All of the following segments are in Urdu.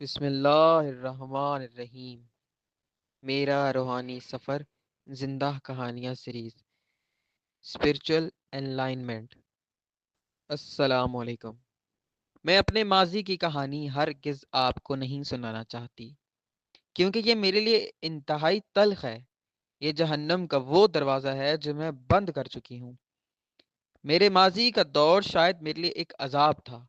بسم اللہ الرحمن الرحیم۔ میرا روحانی سفر، زندہ کہانیاں سیریز، اسپرچل انلائنمنٹ۔ السلام علیکم۔ میں اپنے ماضی کی کہانی ہرگز آپ کو نہیں سنانا چاہتی، کیونکہ یہ میرے لیے انتہائی تلخ ہے۔ یہ جہنم کا وہ دروازہ ہے جو میں بند کر چکی ہوں۔ میرے ماضی کا دور شاید میرے لیے ایک عذاب تھا۔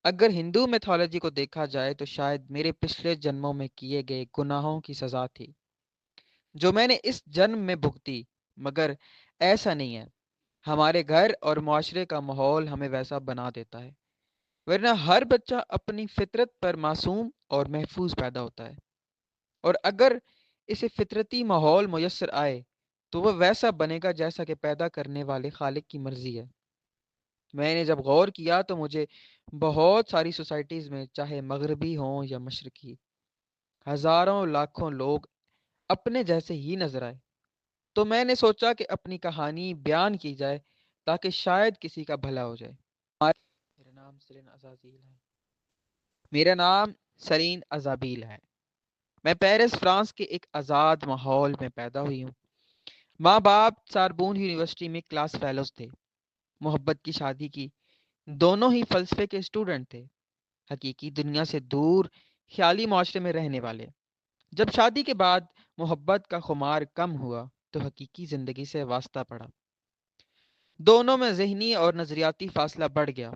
اگر ہندو میتھولوجی کو دیکھا جائے تو شاید میرے پچھلے جنموں میں کیے گئے گناہوں کی سزا تھی جو میں نے اس جنم میں بھگتی، مگر ایسا نہیں ہے۔ ہمارے گھر اور معاشرے کا ماحول ہمیں ویسا بنا دیتا ہے، ورنہ ہر بچہ اپنی فطرت پر معصوم اور محفوظ پیدا ہوتا ہے، اور اگر اسے فطرتی ماحول میسر آئے تو وہ ویسا بنے گا جیسا کہ پیدا کرنے والے خالق کی مرضی ہے۔ میں نے جب غور کیا تو مجھے بہت ساری سوسائٹیز میں، چاہے مغربی ہوں یا مشرقی، ہزاروں لاکھوں لوگ اپنے جیسے ہی نظر آئے۔ تو میں نے سوچا کہ اپنی کہانی بیان کی جائے تاکہ شاید کسی کا بھلا ہو جائے۔ میرا نام سرین ازازیل ہے۔ میرا نام سرین ازابیل ہے۔ میں پیرس فرانس کے ایک آزاد ماحول میں پیدا ہوئی ہوں۔ ماں باپ ساربون یونیورسٹی میں کلاس فیلوز تھے، محبت کی شادی کی، دونوں ہی فلسفے کے اسٹوڈنٹ تھے، حقیقی دنیا سے دور، خیالی معاشرے میں رہنے والے۔ جب شادی کے بعد محبت کا خمار کم ہوا تو حقیقی زندگی سے واسطہ پڑا۔ دونوں میں ذہنی اور نظریاتی فاصلہ بڑھ گیا۔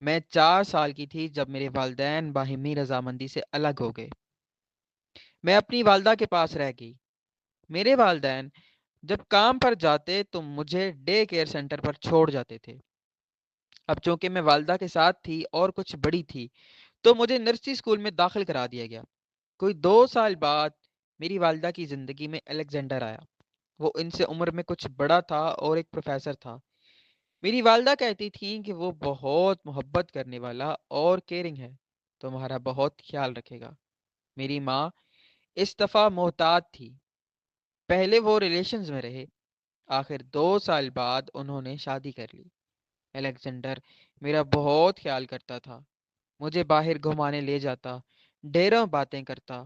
میں 4 سال کی تھی جب میرے والدین باہمی رضامندی سے الگ ہو گئے۔ میں اپنی والدہ کے پاس رہ گئی۔ میرے والدین جب کام پر جاتے تو مجھے ڈے کیئر سینٹر پر چھوڑ جاتے تھے۔ اب چونکہ میں والدہ کے ساتھ تھی اور کچھ بڑی تھی تو مجھے نرسری اسکول میں داخل کرا دیا گیا۔ کوئی 2 سال بعد میری والدہ کی زندگی میں الیگزینڈر آیا۔ وہ ان سے عمر میں کچھ بڑا تھا اور ایک پروفیسر تھا۔ میری والدہ کہتی تھیں کہ وہ بہت محبت کرنے والا اور کیئرنگ ہے، تمہارا بہت خیال رکھے گا۔ میری ماں اس دفعہ محتاط تھی۔ پہلے وہ ریلیشنز میں رہے، آخر 2 سال بعد انہوں نے شادی کر لی۔ الیگزینڈر میرا بہت خیال کرتا تھا، مجھے باہر گھمانے لے جاتا، ڈھیروں باتیں کرتا۔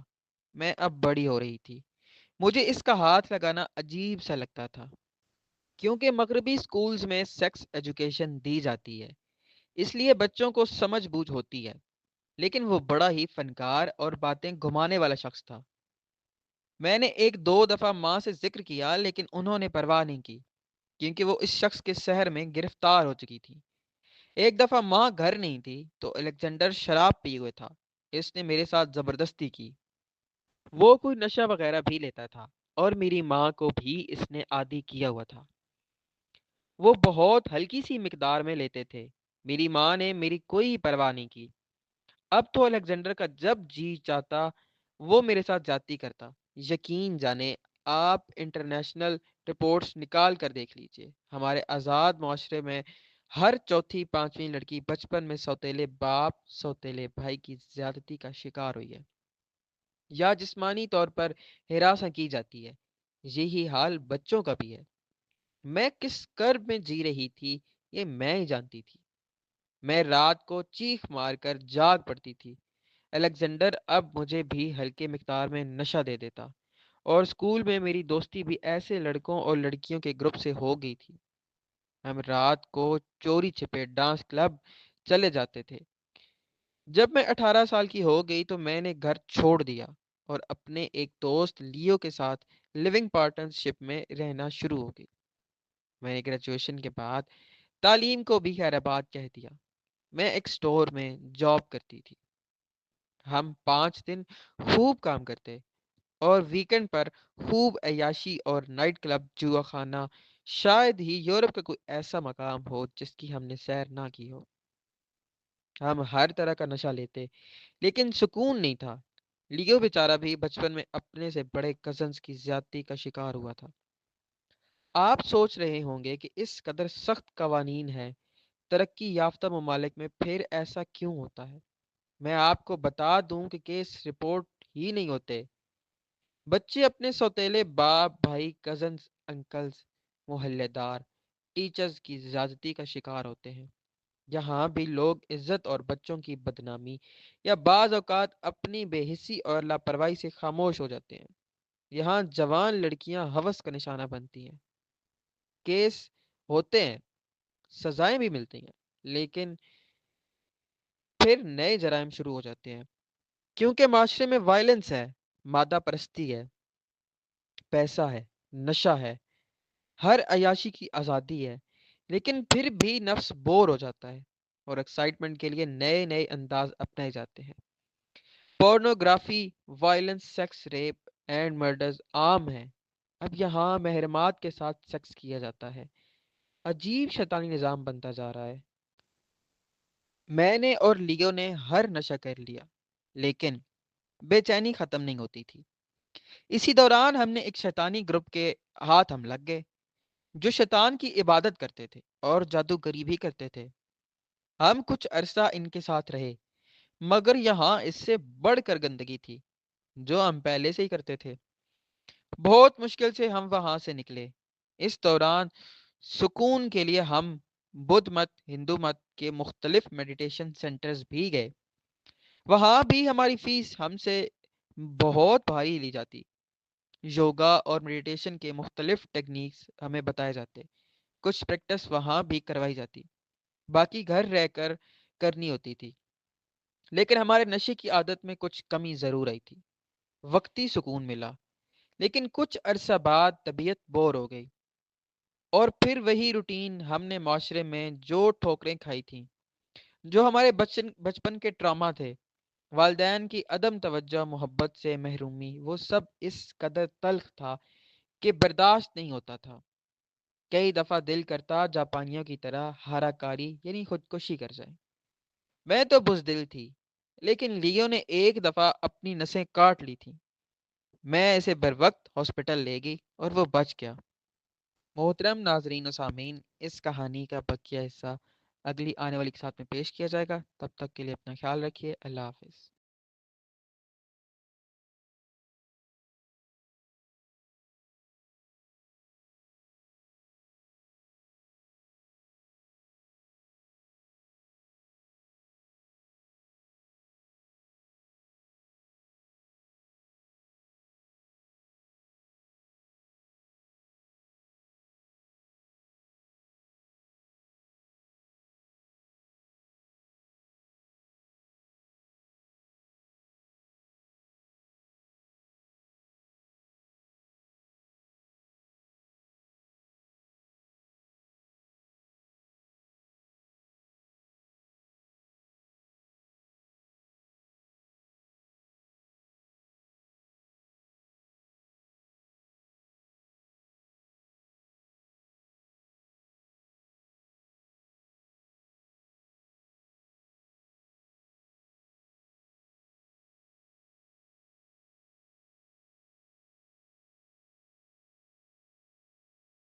میں اب بڑی ہو رہی تھی، مجھے اس کا ہاتھ لگانا عجیب سا لگتا تھا، کیونکہ مغربی سکولز میں سیکس ایجوکیشن دی جاتی ہے، اس لیے بچوں کو سمجھ بوجھ ہوتی ہے۔ لیکن وہ بڑا ہی فنکار اور باتیں گھمانے والا شخص تھا۔ میں نے ایک دو دفعہ ماں سے ذکر کیا لیکن انہوں نے پرواہ نہیں کی، کیونکہ وہ اس شخص کے سحر میں گرفتار ہو چکی تھی۔ ایک دفعہ ماں گھر نہیں تھی تو الیگزینڈر شراب پی ہوئے تھا۔ اس نے میرے ساتھ زبردستی کی۔ وہ کوئی نشہ وغیرہ بھی لیتا تھا اور میری ماں کو بھی اس نے عادی کیا ہوا تھا۔ وہ بہت ہلکی سی مقدار میں لیتے تھے۔ میری ماں نے میری کوئی پرواہ نہیں کی۔ اب تو الیگزینڈر کا جب جی چاہتا وہ میرے ساتھ جاتی کرتا۔ یقین جانے، آپ انٹرنیشنل رپورٹس نکال کر دیکھ لیجئے، ہمارے آزاد معاشرے میں ہر چوتھی پانچویں لڑکی بچپن میں سوتیلے باپ سوتیلے بھائی کی زیادتی کا شکار ہوئی ہے، یا جسمانی طور پر ہراساں کی جاتی ہے۔ یہی حال بچوں کا بھی ہے۔ میں کس کرب میں جی رہی تھی یہ میں ہی جانتی تھی۔ میں رات کو چیخ مار کر جاگ پڑتی تھی۔ الیگزینڈر اب مجھے بھی ہلکے مقدار میں نشہ دے دیتا، اور اسکول میں میری دوستی بھی ایسے لڑکوں اور لڑکیوں کے گروپ سے ہو گئی تھی۔ ہم رات کو چوری چھپے ڈانس کلب چلے جاتے تھے۔ جب میں 18 سال کی ہو گئی تو میں نے گھر چھوڑ دیا اور اپنے ایک دوست لیو کے ساتھ لیونگ پارٹنرشپ میں رہنا شروع ہو گئی۔ میں نے گریجویشن کے بعد تعلیم کو بھی خیر آباد کہہ دیا۔ میں ایک سٹور میں جاب کرتی تھی۔ ہم 5 دن خوب کام کرتے اور ویکنڈ پر خوب عیاشی اور نائٹ کلب جوا خانہ۔ شاید ہی یورپ کا کوئی ایسا مقام ہو جس کی ہم نے سیر نہ کی ہو۔ ہم ہر طرح کا نشہ لیتے لیکن سکون نہیں تھا۔ لیو بیچارہ بھی بچپن میں اپنے سے بڑے کزنز کی زیادتی کا شکار ہوا تھا۔ آپ سوچ رہے ہوں گے کہ اس قدر سخت قوانین ہیں ترقی یافتہ ممالک میں، پھر ایسا کیوں ہوتا ہے؟ میں آپ کو بتا دوں کہ کیس رپورٹ ہی نہیں ہوتے۔ بچے اپنے سوتیلے باپ، بھائی، کزنز، انکلز، محلے دار، ٹیچرز کی زیادتی کا شکار ہوتے ہیں۔ یہاں بھی لوگ عزت اور بچوں کی بدنامی یا بعض اوقات اپنی بے حسی اور لاپرواہی سے خاموش ہو جاتے ہیں۔ یہاں جوان لڑکیاں ہوس کا نشانہ بنتی ہیں، کیس ہوتے ہیں، سزائیں بھی ملتی ہیں، لیکن پھر نئے جرائم شروع ہو جاتے ہیں، کیونکہ معاشرے میں وائلنس ہے، مادہ پرستی ہے، پیسہ ہے، نشہ ہے، ہر عیاشی کی آزادی ہے، لیکن پھر بھی نفس بور ہو جاتا ہے اور ایکسائٹمنٹ کے لیے نئے نئے انداز اپنائے جاتے ہیں۔ Pornography, violence, sex, rape and murders عام ہیں۔ اب یہاں محرمات کے ساتھ سیکس کیا جاتا ہے، عجیب شیطانی نظام بنتا جا رہا ہے۔ میں نے اور لیو نے ہر نشہ کر لیا، لیکن بے چینی ختم نہیں ہوتی تھی۔ اسی دوران ہم نے ایک شیطانی گروپ کے ہاتھ ہم لگ گئے، جو شیطان کی عبادت کرتے تھے اور جادوگری بھی کرتے تھے۔ ہم کچھ عرصہ ان کے ساتھ رہے، مگر یہاں اس سے بڑھ کر گندگی تھی جو ہم پہلے سے ہی کرتے تھے۔ بہت مشکل سے ہم وہاں سے نکلے۔ اس دوران سکون کے لیے ہم بدھ مت، ہندو مت کے مختلف میڈیٹیشن سینٹرز بھی گئے۔ وہاں بھی ہماری فیس ہم سے بہت بھاری لی جاتی۔ یوگا اور میڈیٹیشن کے مختلف ٹیکنیکس ہمیں بتائے جاتے، کچھ پریکٹس وہاں بھی کروائی جاتی، باقی گھر رہ کر کرنی ہوتی تھی۔ لیکن ہمارے نشے کی عادت میں کچھ کمی ضرور آئی تھی۔ وقتی سکون ملا، لیکن کچھ عرصہ بعد طبیعت بور ہو گئی، اور پھر وہی روٹین۔ ہم نے معاشرے میں جو ٹھوکریں کھائی تھیں، جو ہمارے بچپن کے ٹراما تھے، والدین کی عدم توجہ، محبت سے محرومی، وہ سب اس قدر تلخ تھا کہ برداشت نہیں ہوتا تھا۔ کئی دفعہ دل کرتا جاپانیوں کی طرح ہارا کاری یعنی خودکشی کر جائے۔ میں تو بزدل تھی، لیکن لیو نے ایک دفعہ اپنی نسیں کاٹ لی تھیں۔ میں اسے بر وقت ہاسپٹل لے گئی اور وہ بچ گیا۔ محترم ناظرین و سامعین، اس کہانی کا بقیہ حصہ اگلی آنے والی کے ساتھ میں پیش کیا جائے گا۔ تب تک کے لیے اپنا خیال رکھیے۔ اللہ حافظ۔